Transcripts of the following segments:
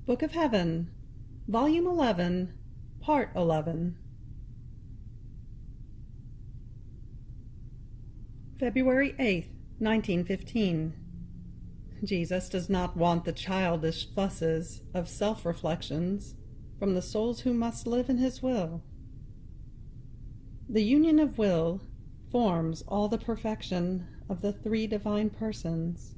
Book of Heaven, Volume 11, Part 11. February 8th, 1915. Jesus does not want the childish fusses of self-reflections from the souls who must live in his will. The union of will forms all the perfection of the three divine persons.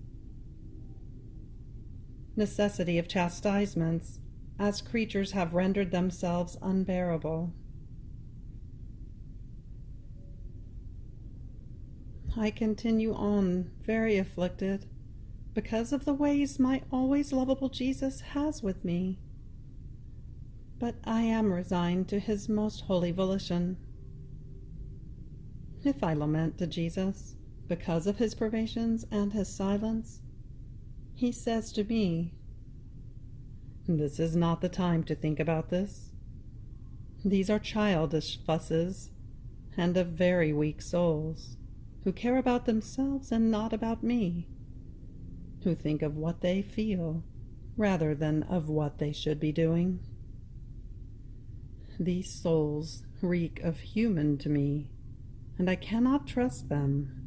Necessity of chastisements, as creatures have rendered themselves unbearable. I continue on, very afflicted, because of the ways my always lovable Jesus has with me. But I am resigned to his most holy volition. If I lament to Jesus because of his privations and his silence, he says to me, "This is not the time to think about this. These are childish fusses, and of very weak souls, who care about themselves and not about me, who think of what they feel rather than of what they should be doing. These souls reek of human to me, and I cannot trust them.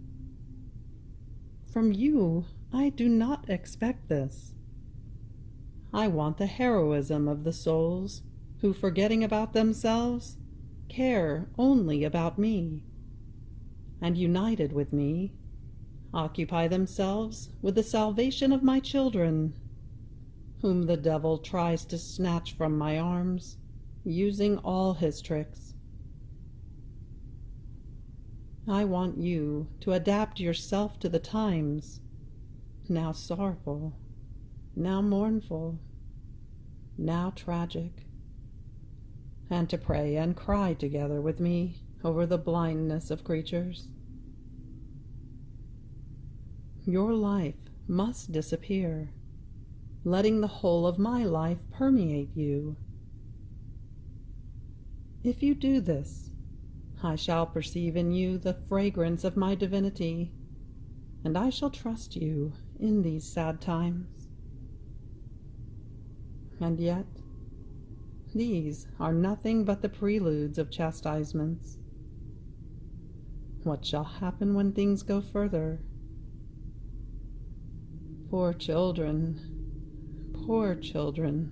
From you, I do not expect this. I want the heroism of the souls who, forgetting about themselves, care only about me, and united with me, occupy themselves with the salvation of my children, whom the devil tries to snatch from my arms, using all his tricks. I want you to adapt yourself to the times, now sorrowful, now mournful, now tragic, and to pray and cry together with me over the blindness of creatures. Your life must disappear, letting the whole of my life permeate you. If you do this, I shall perceive in you the fragrance of my divinity, and I shall trust you in these sad times. And yet, these are nothing but the preludes of chastisements. What shall happen when things go further? Poor children, poor children.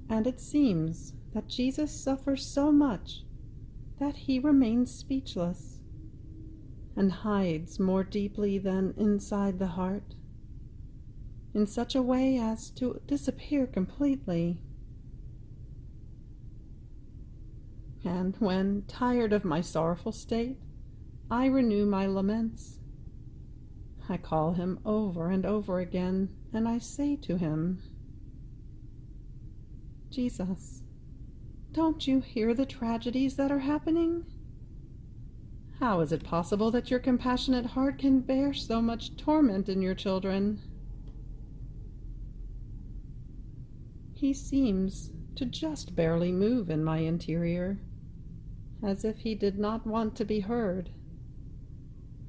And it seems that Jesus suffers so much that he remains speechless and hides more deeply than inside the heart, in such a way as to disappear completely. And when, tired of my sorrowful state, I renew my laments, I call him over and over again, and I say to him, "Jesus, don't you hear the tragedies that are happening? How is it possible that your compassionate heart can bear so much torment in your children?" He seems to just barely move in my interior, as if he did not want to be heard,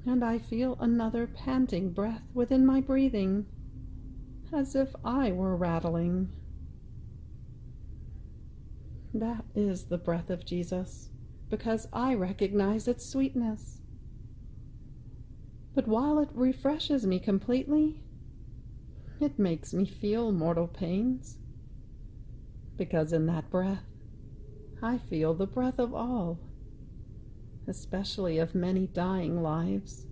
and I feel another panting breath within my breathing, as if I were rattling. That is the breath of Jesus, because I recognize its sweetness. But while it refreshes me completely, it makes me feel mortal pains, because in that breath I feel the breath of all, especially of many dying lives.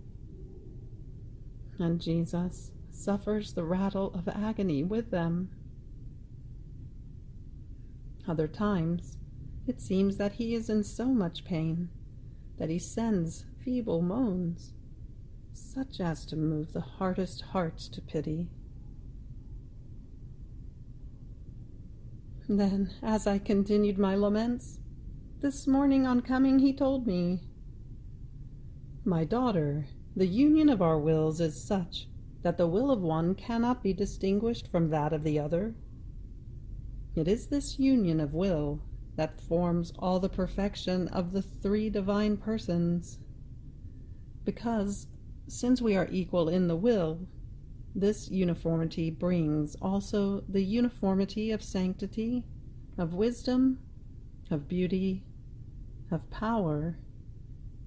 And Jesus suffers the rattle of agony with them. Other times, it seems that he is in so much pain that he sends feeble moans, such as to move the hardest hearts to pity. Then, as I continued my laments, this morning on coming he told me, "My daughter, the union of our wills is such that the will of one cannot be distinguished from that of the other. It is this union of will that forms all the perfection of the three divine persons, because, since we are equal in the will, This uniformity brings also the uniformity of sanctity, of wisdom, of beauty, of power,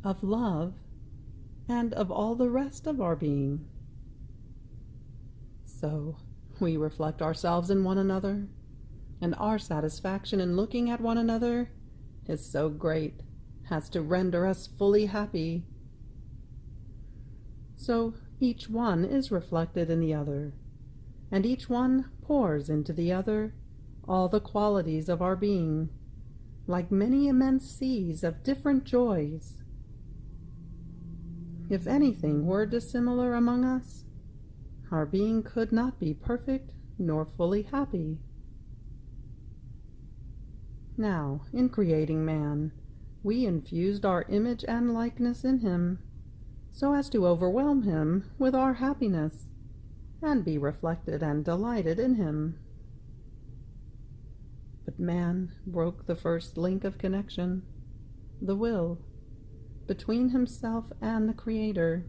of love, and of all the rest of our being. So we reflect ourselves in one another, and our satisfaction in looking at one another is so great as to render us fully happy. So each one is reflected in the other, and each one pours into the other all the qualities of our being, like many immense seas of different joys. If anything were dissimilar among us, our being could not be perfect nor fully happy. Now, in creating man, we infused our image and likeness in him, so as to overwhelm him with our happiness, and be reflected and delighted in him. But man broke the first link of connection, the will, between himself and the Creator,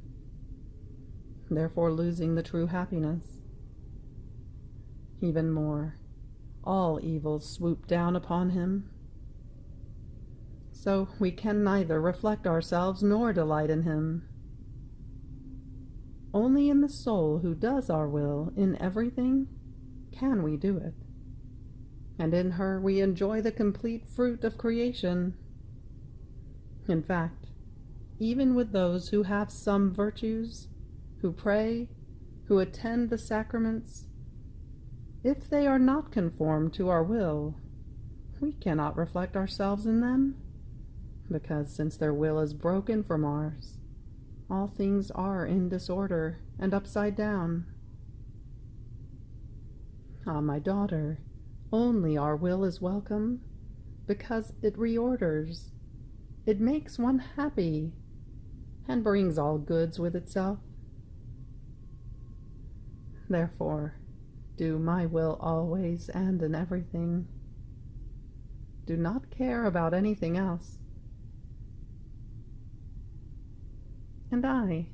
therefore losing the true happiness. Even more, all evils swoop down upon him. So we can neither reflect ourselves nor delight in him. Only in the soul who does our will in everything can we do it, and in her we enjoy the complete fruit of creation. In fact, even with those who have some virtues, who pray, who attend the sacraments, if they are not conformed to our will, we cannot reflect ourselves in them, because since their will is broken from ours, all things are in disorder and upside down. Ah, my daughter, only our will is welcome, because it reorders, it makes one happy, and brings all goods with itself. Therefore, do my will always and in everything. Do not care about anything else. And I,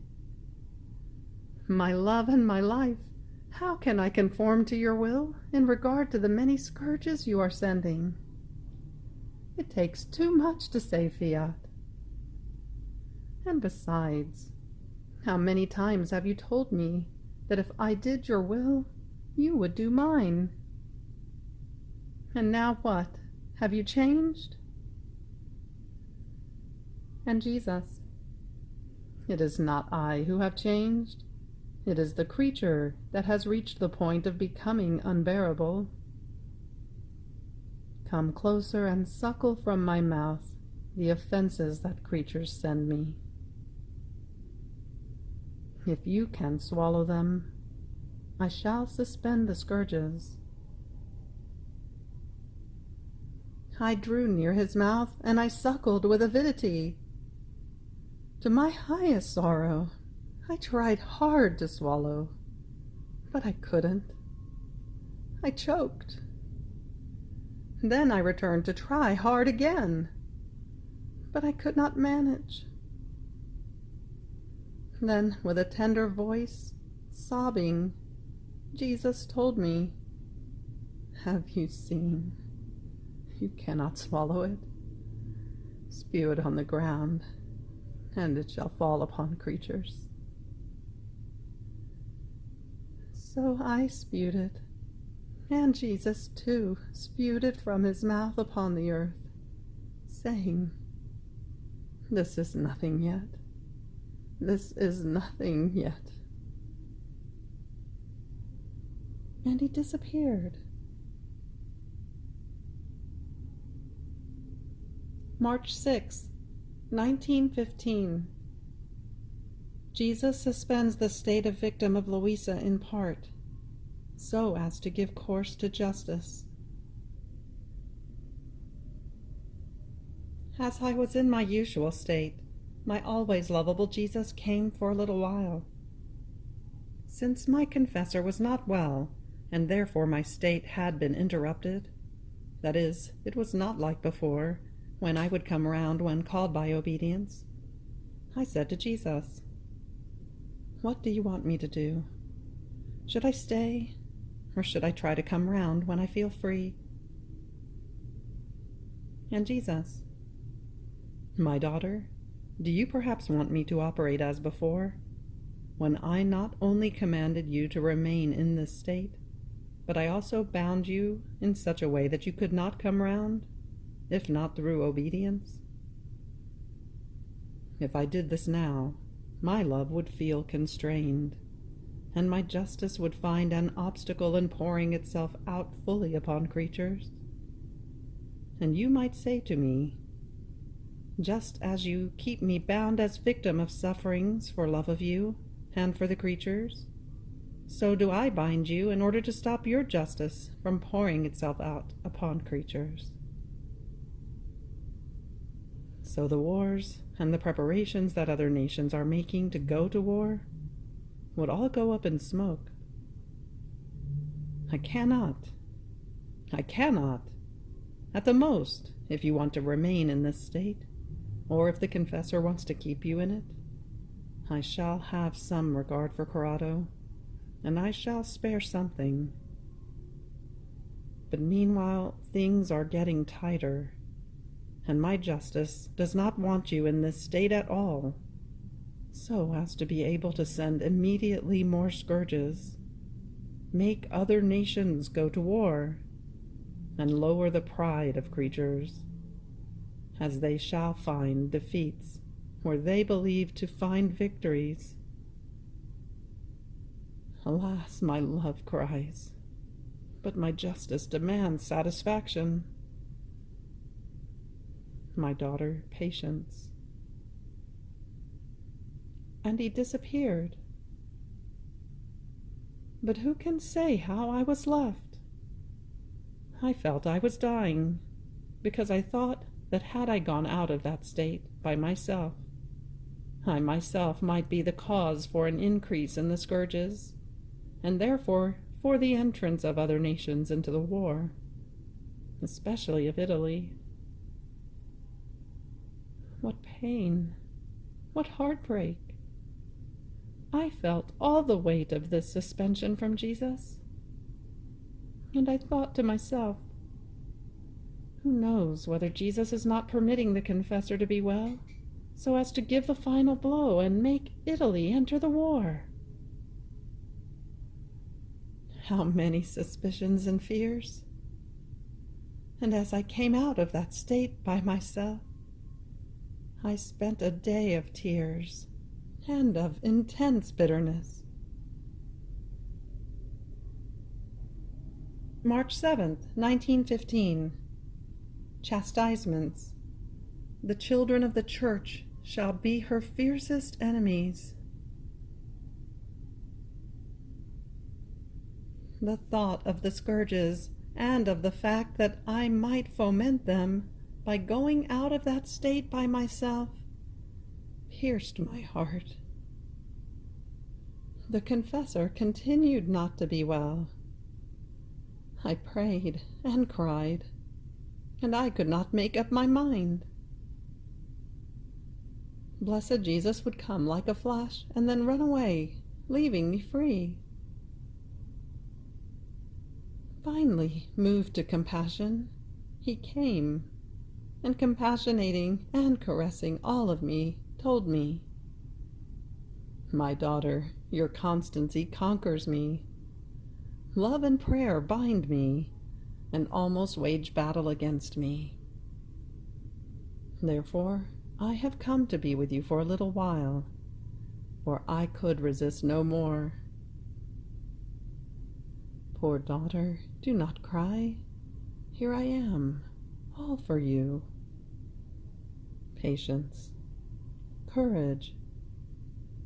my love and my life, how can I conform to your will in regard to the many scourges you are sending? It takes too much to save Fiat. And besides, how many times have you told me that if I did your will, you would do mine? And now what? Have you changed? And Jesus, it is not I who have changed. It is the creature that has reached the point of becoming unbearable. Come closer and suckle from my mouth the offenses that creatures send me. If you can swallow them, I shall suspend the scourges. I drew near his mouth, and I suckled with avidity. To my highest sorrow, I tried hard to swallow, but I couldn't. I choked. Then I returned to try hard again, but I could not manage. Then, with a tender voice, sobbing, Jesus told me, "Have you seen? You cannot swallow it. Spew it on the ground, and it shall fall upon creatures." So I spewed it, and Jesus too spewed it from his mouth upon the earth, saying, "This is nothing yet. This is nothing yet." And he disappeared. March 6, 1915. Jesus suspends the state of victim of Luisa in part, so as to give course to justice. As I was in my usual state, my always lovable Jesus came for a little while. Since my confessor was not well, and therefore my state had been interrupted, that is, it was not like before, when I would come round when called by obedience, I said to Jesus, "What do you want me to do? Should I stay, or should I try to come round when I feel free? And Jesus, my daughter, do you perhaps want me to operate as before, when I not only commanded you to remain in this state, but I also bound you in such a way that you could not come round, if not through obedience? If I did this now, my love would feel constrained, and my justice would find an obstacle in pouring itself out fully upon creatures. And you might say to me, just as you keep me bound as victim of sufferings for love of you and for the creatures, so do I bind you in order to stop your justice from pouring itself out upon creatures. So the wars and the preparations that other nations are making to go to war would all go up in smoke. I cannot. At the most, if you want to remain in this state, or if the confessor wants to keep you in it, I shall have some regard for Corrado, and I shall spare something. But meanwhile, things are getting tighter, and my justice does not want you in this state at all, so as to be able to send immediately more scourges, make other nations go to war, and lower the pride of creatures, as they shall find defeats where they believe to find victories. Alas, my love cries, but my justice demands satisfaction. My daughter, patience. And he disappeared. But who can say how I was left? I felt I was dying, because I thought that had I gone out of that state by myself, I myself might be the cause for an increase in the scourges, and therefore for the entrance of other nations into the war, especially of Italy. What pain! What heartbreak! I felt all the weight of this suspension from Jesus, and I thought to myself, who knows whether Jesus is not permitting the confessor to be well, so as to give the final blow and make Italy enter the war? How many suspicions and fears! And as I came out of that state by myself, I spent a day of tears and of intense bitterness. March 7th, 1915. Chastisements. The children of the Church shall be her fiercest enemies. The thought of the scourges and of the fact that I might foment them by going out of that state by myself pierced my heart. The confessor continued not to be well. I prayed and cried, and I could not make up my mind. Blessed Jesus would come like a flash and then run away, leaving me free. Finally, moved to compassion, he came, and compassionating and caressing all of me, told me, "My daughter, your constancy conquers me. Love and prayer bind me, and almost wage battle against me. Therefore, I have come to be with you for a little while, for I could resist no more. Poor daughter, do not cry. Here I am, all for you. Patience, courage,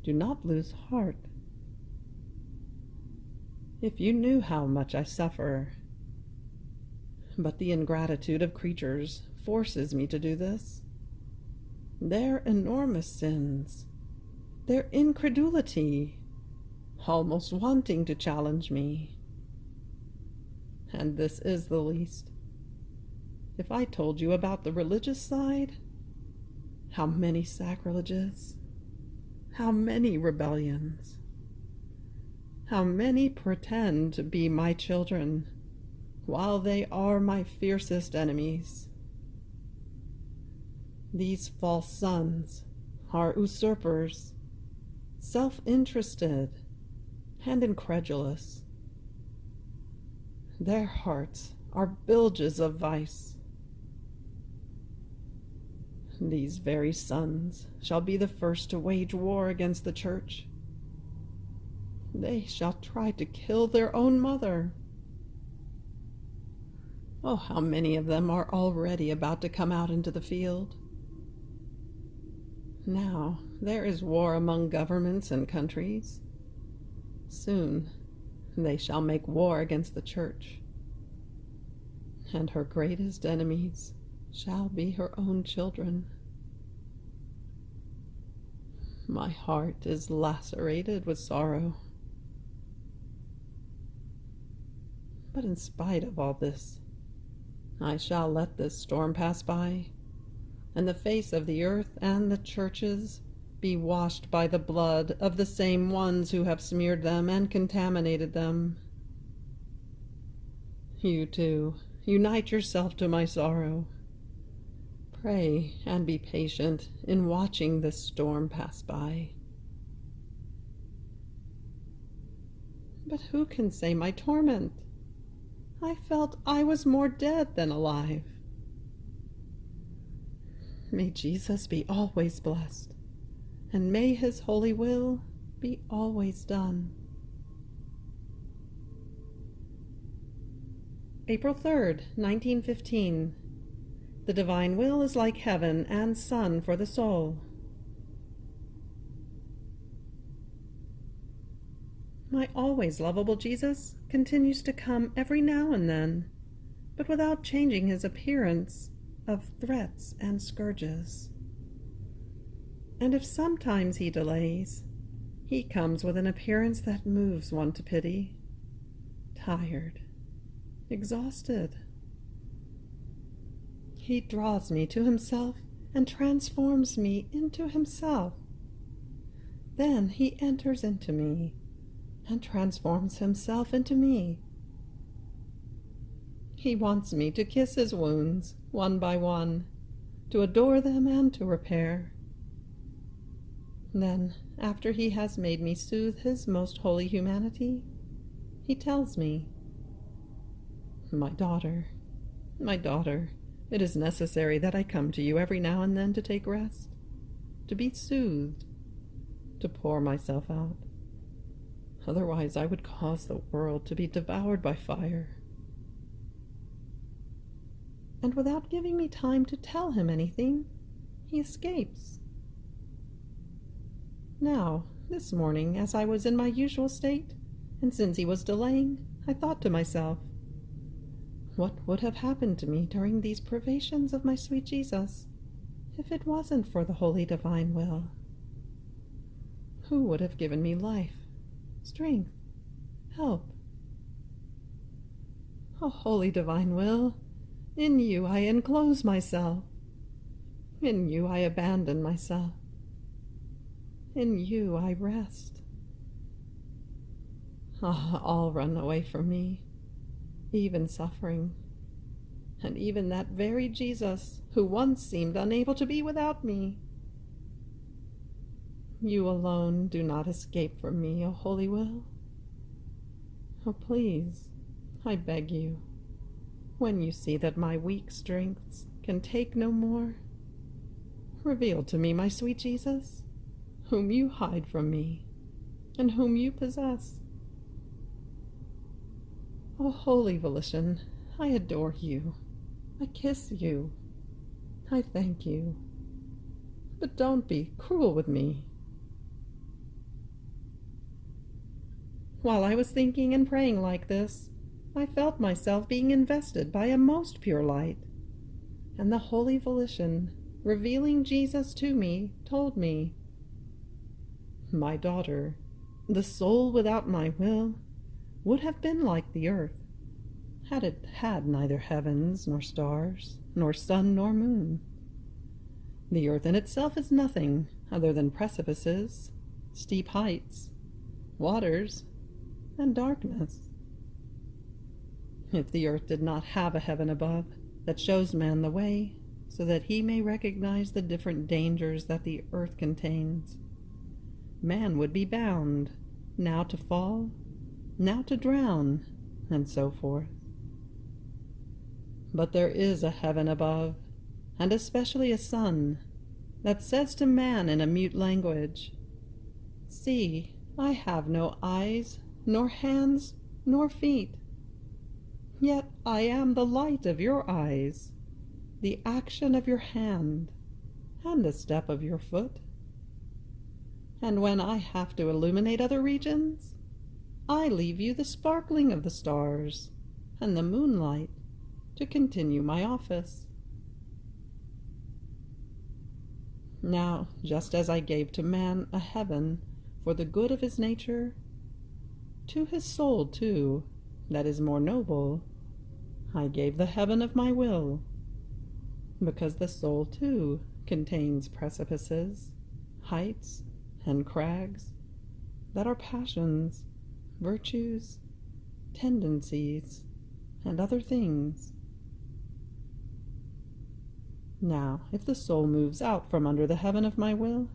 do not lose heart. If you knew how much I suffer, but the ingratitude of creatures forces me to do this. Their enormous sins, their incredulity, almost wanting to challenge me. And this is the least. If I told you about the religious side, how many sacrileges, how many rebellions. How many pretend to be my children, while they are my fiercest enemies. These false sons are usurpers, self-interested, and incredulous. Their hearts are bilges of vice. These very sons shall be the first to wage war against the church. They shall try to kill their own mother. Oh, how many of them are already about to come out into the field. Now there is war among governments and countries. Soon they shall make war against the church, and her greatest enemies shall be her own children. My heart is lacerated with sorrow. But in spite of all this, I shall let this storm pass by, and the face of the earth and the churches be washed by the blood of the same ones who have smeared them and contaminated them. You too, unite yourself to my sorrow. Pray and be patient in watching this storm pass by. But who can say my torment? I felt I was more dead than alive. May Jesus be always blessed, and may his holy will be always done. April 3rd, 1915. The divine will is like heaven and sun for the soul. My always lovable Jesus continues to come every now and then, but without changing his appearance of threats and scourges. And if sometimes he delays, he comes with an appearance that moves one to pity, tired, exhausted. He draws me to himself and transforms me into himself. Then he enters into me and transforms himself into me. He wants me to kiss his wounds one by one, to adore them and to repair. Then, after he has made me soothe his most holy humanity, he tells me, my daughter, it is necessary that I come to you every now and then to take rest, to be soothed, to pour myself out. Otherwise I would cause the world to be devoured by fire. And without giving me time to tell him anything, he escapes. Now, this morning, as I was in my usual state, and since he was delaying, I thought to myself, what would have happened to me during these privations of my sweet Jesus, if it wasn't for the holy divine will? Who would have given me life, strength, help? O holy divine will, in you I enclose myself. In you I abandon myself. In you I rest. Ah, all run away from me, even suffering, and even that very Jesus who once seemed unable to be without me. You alone do not escape from me, O holy will. Oh, please, I beg you, when you see that my weak strengths can take no more, reveal to me my sweet Jesus, whom you hide from me, and whom you possess. O holy volition, I adore you, I kiss you, I thank you, but don't be cruel with me. While I was thinking and praying like this, I felt myself being invested by a most pure light, and the holy volition, revealing Jesus to me, told me, my daughter, the soul without my will would have been like the earth, had it had neither heavens nor stars, nor sun nor moon. The earth in itself is nothing other than precipices, steep heights, waters, and darkness. If the earth did not have a heaven above that shows man the way, so that he may recognize the different dangers that the earth contains, man would be bound, now to fall, now to drown, and so forth. But there is a heaven above, and especially a sun, that says to man in a mute language, "See, I have no eyes, nor hands, nor feet. Yet I am the light of your eyes, the action of your hand, and the step of your foot. And when I have to illuminate other regions, I leave you the sparkling of the stars and the moonlight to continue my office." Now, just as I gave to man a heaven for the good of his nature, to his soul, too, that is more noble, I gave the heaven of my will, because the soul, too, contains precipices, heights, and crags that are passions, virtues, tendencies, and other things. Now, if the soul moves out from under the heaven of my will,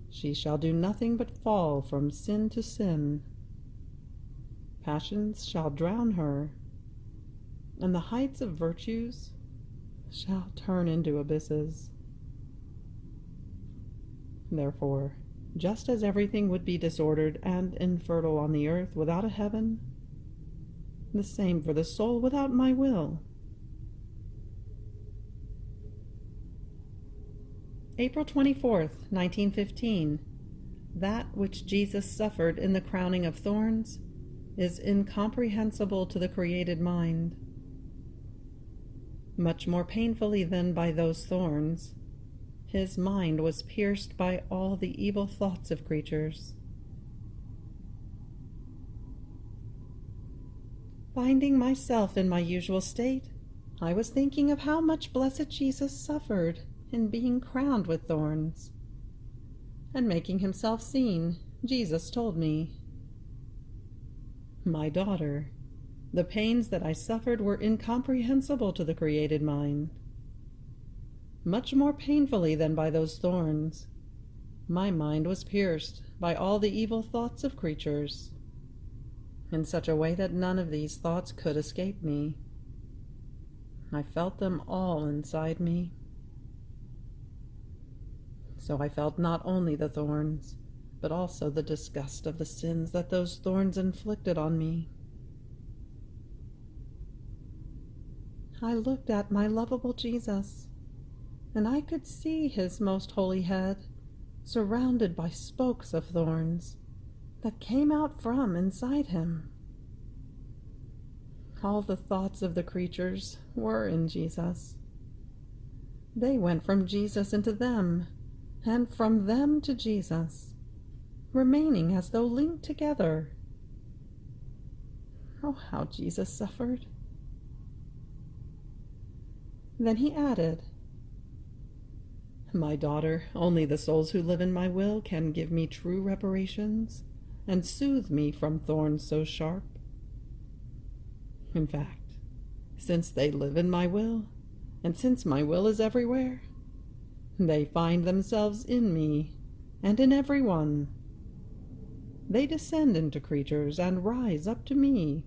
she shall do nothing but fall from sin to sin. Passions shall drown her, and the heights of virtues shall turn into abysses. Therefore, just as everything would be disordered and infertile on the earth without a heaven, the same for the soul without my will. April 24th, 1915. That which Jesus suffered in the crowning of thorns is incomprehensible to the created mind. Much more painfully than by those thorns, his mind was pierced by all the evil thoughts of creatures. Finding myself in my usual state, I was thinking of how much blessed Jesus suffered in being crowned with thorns. And making himself seen, Jesus told me, "My daughter, the pains that I suffered were incomprehensible to the created mind. Much more painfully than by those thorns, my mind was pierced by all the evil thoughts of creatures, in such a way that none of these thoughts could escape me. I felt them all inside me. So I felt not only the thorns, but also the disgust of the sins that those thorns inflicted on me. I looked at my lovable Jesus, and I could see his most holy head surrounded by spokes of thorns that came out from inside him. All the thoughts of the creatures were in Jesus. They went from Jesus into them, and from them to Jesus, remaining as though linked together. Oh, how Jesus suffered!" Then he added, "My daughter, only the souls who live in my will can give me true reparations and soothe me from thorns so sharp. In fact, since they live in my will, and since my will is everywhere, they find themselves in me and in every one. They descend into creatures and rise up to me.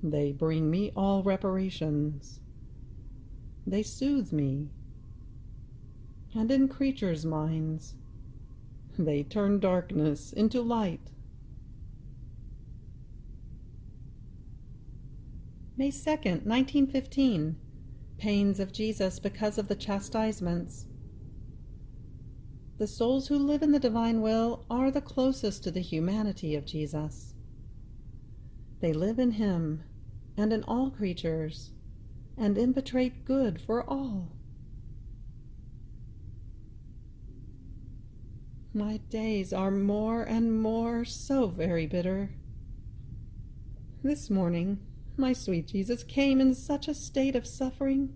They bring me all reparations. They soothe me. And in creatures' minds, they turn darkness into light." May 2nd, 1915. Pains of Jesus because of the chastisements. The souls who live in the divine will are the closest to the humanity of Jesus. They live in him and in all creatures, and impetrate good for all. My days are more and more so very bitter. This morning, my sweet Jesus came in such a state of suffering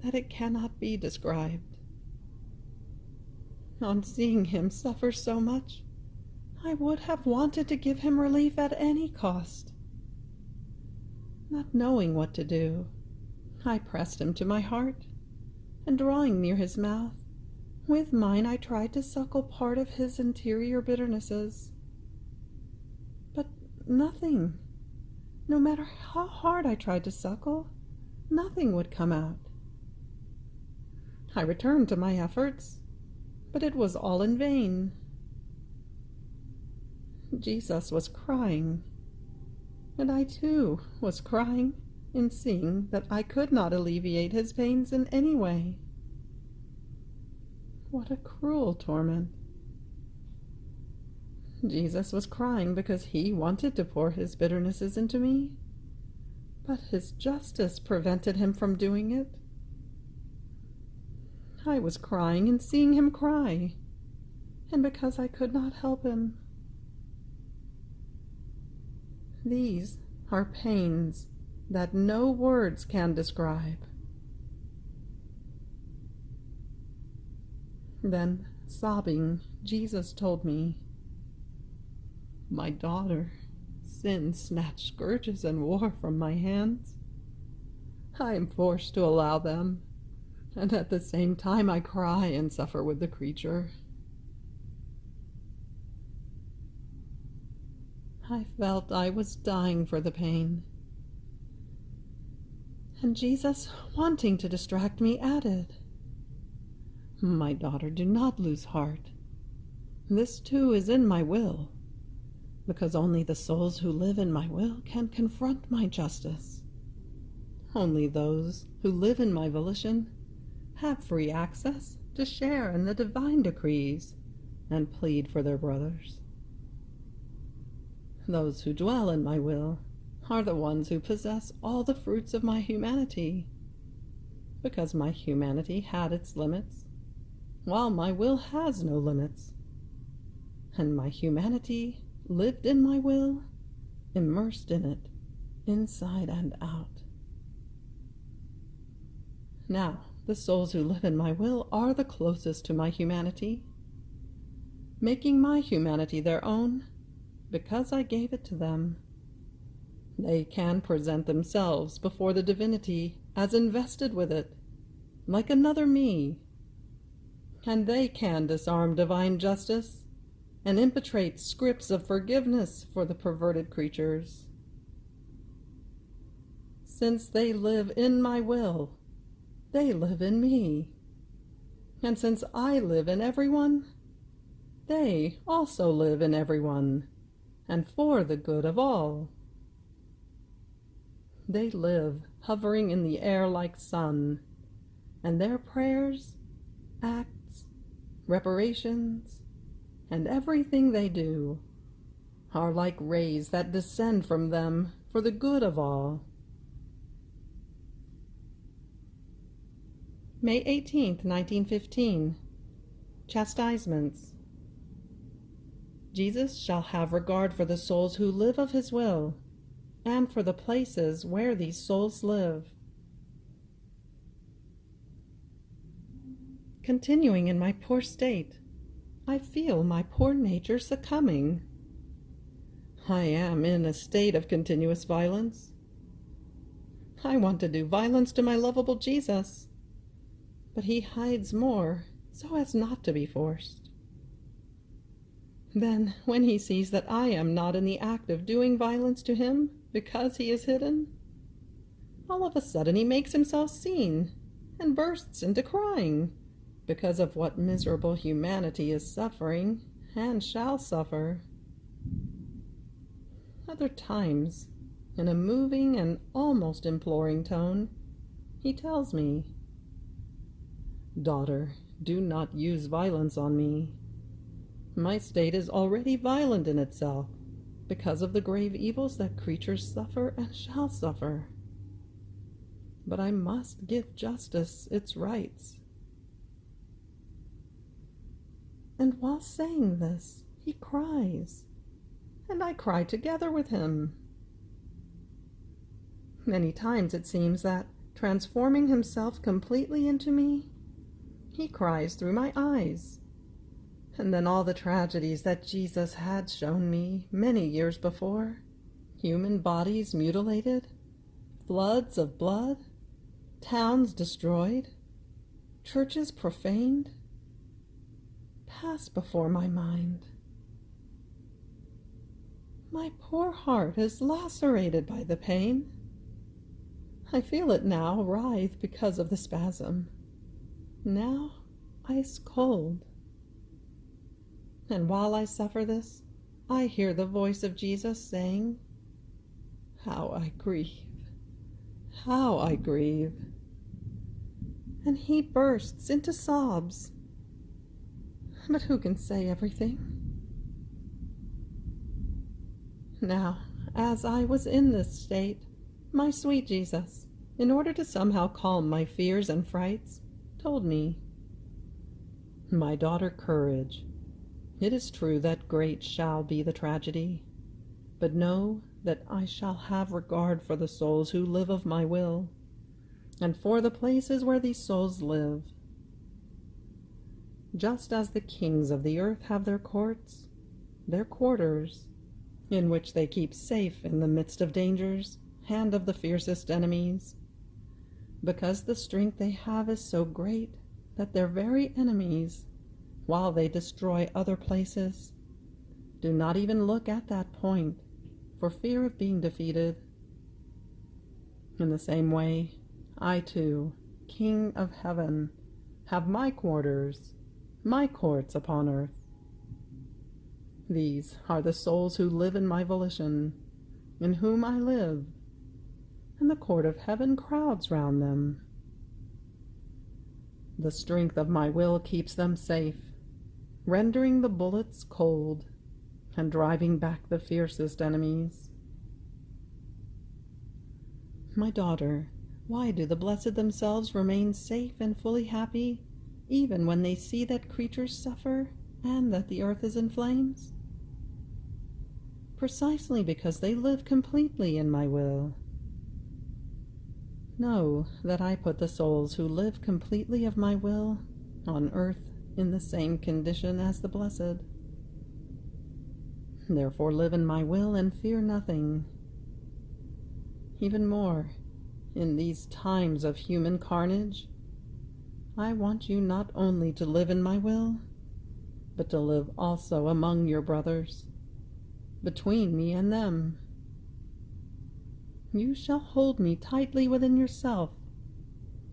that it cannot be described. On seeing him suffer so much, I would have wanted to give him relief at any cost. Not knowing what to do, I pressed him to my heart, and drawing near his mouth, with mine I tried to suckle part of his interior bitternesses. But nothing. No matter how hard I tried to suckle, nothing would come out. I returned to my efforts, but it was all in vain. Jesus was crying, and I too was crying in seeing that I could not alleviate his pains in any way. What a cruel torment! Jesus was crying because he wanted to pour his bitternesses into me, but his justice prevented him from doing it. I was crying and seeing him cry, and because I could not help him. These are pains that no words can describe. Then, sobbing, Jesus told me, "My daughter, sin snatched scourges and war from my hands. I am forced to allow them, and at the same time I cry and suffer with the creature." I felt I was dying for the pain. And Jesus, wanting to distract me, added, "My daughter, do not lose heart. This too is in my will, because only the souls who live in my will can confront my justice. Only those who live in my volition have free access to share in the divine decrees and plead for their brothers. Those who dwell in my will are the ones who possess all the fruits of my humanity, because my humanity had its limits, while my will has no limits, and my humanity lived in my will, immersed in it, inside and out. Now, the souls who live in my will are the closest to my humanity, making my humanity their own, because I gave it to them. They can present themselves before the divinity as invested with it, like another me, and they can disarm divine justice and impetrate scripts of forgiveness for the perverted creatures. Since they live in my will, they live in me, and since I live in everyone, they also live in everyone, and for the good of all. They live hovering in the air like sun, and their prayers, acts, reparations, and everything they do are like rays that descend from them for the good of all. May 18th, 1915. Chastisements. Jesus shall have regard for the souls who live of his will, and for the places where these souls live. Continuing in my poor state, I feel my poor nature succumbing. I am in a state of continuous violence. I want to do violence to my lovable Jesus, but he hides more so as not to be forced. Then, when he sees that I am not in the act of doing violence to him because he is hidden, all of a sudden he makes himself seen and bursts into crying because of what miserable humanity is suffering and shall suffer. Other times, in a moving and almost imploring tone, he tells me, "Daughter, do not use violence on me. My state is already violent in itself, because of the grave evils that creatures suffer and shall suffer. But I must give justice its rights." And while saying this, he cries, and I cry together with him. Many times it seems that, transforming himself completely into me, he cries through my eyes, And then all the tragedies that Jesus had shown me many years before, human bodies mutilated, floods of blood, towns destroyed, churches profaned, pass before my mind. My poor heart is lacerated by the pain. I feel it now writhe because of the spasm, now ice cold. And while I suffer this, I hear the voice of Jesus saying, "How I grieve, how I grieve." And he bursts into sobs. But who can say everything? Now, as I was in this state, my sweet Jesus, in order to somehow calm my fears and frights, told me, "My daughter, courage. It is true that great shall be the tragedy, but know that I shall have regard for the souls who live of my will, and for the places where these souls live. Just as the kings of the earth have their courts, their quarters, in which they keep safe in the midst of dangers and of the fiercest enemies, because the strength they have is so great that their very enemies, while they destroy other places, do not even look at that point for fear of being defeated. In the same way, I too, King of Heaven, have my quarters, my courts upon earth. These are the souls who live in my volition, in whom I live, and the court of heaven crowds round them. The strength of my will keeps them safe, rendering the bullets cold and driving back the fiercest enemies. My daughter, why do the blessed themselves remain safe and fully happy, even when they see that creatures suffer and that the earth is in flames? Precisely because they live completely in my will. Know that I put the souls who live completely of my will on earth in the same condition as the blessed. Therefore live in my will and fear nothing. Even more, in these times of human carnage, I want you not only to live in my will, but to live also among your brothers, between me and them. You shall hold me tightly within yourself,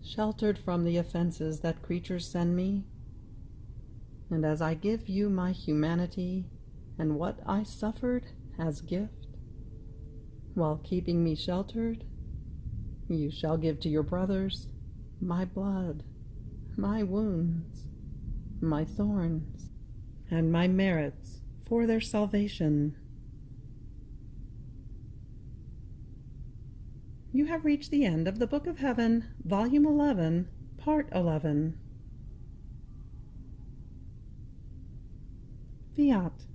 sheltered from the offenses that creatures send me. And as I give you my humanity and what I suffered as gift, while keeping me sheltered, you shall give to your brothers my blood, my wounds, my thorns, and my merits for their salvation." You have reached the end of the Book of Heaven, Volume 11, Part 11. Fiat.